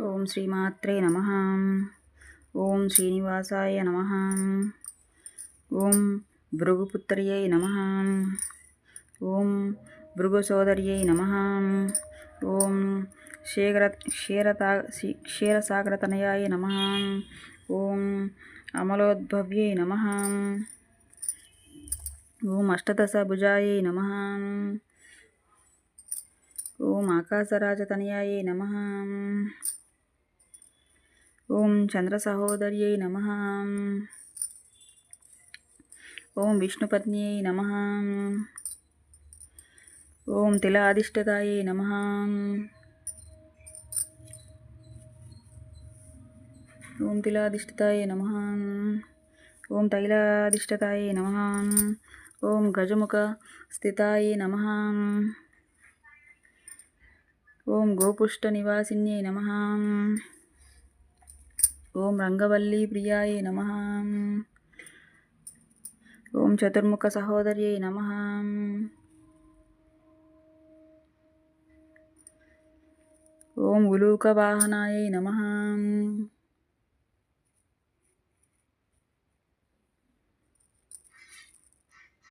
ఓం శ్రీమాత్రే నమః. ఓం శ్రీనివాసాయ నమః. ఓం భృగుపుత్ర్యై నమః. ఓం భృగుసోదర్యై నమః. ఓం క్షీరసాగరతనయాయ నమః. ఓం అమలోద్భవ్యై నమః. ఓం అష్టదశభుజాయై నమః. ఓం ఆకాశరాజతనయాయై నమః. ఓం చంద్రసహోదర్యై నమః. ఓం విష్ణుపత్న్యై నమః. ఓం తిలాధిష్ఠితాయై నమః. ఓం తిలాధిష్ఠితాయై నమః. ఓం తైలాధిష్ఠితాయై నమః. ఓం గజముఖ స్థితాయై నమః. ఓం గోపుష్ట నివాసిన్యై నమః. ఓం రంగవల్లీ ప్రియాయై నమః. ఓం చతుర్ముఖ సహోదర్యై నమః. ఓం ఉలూకవాహనాయై నమః.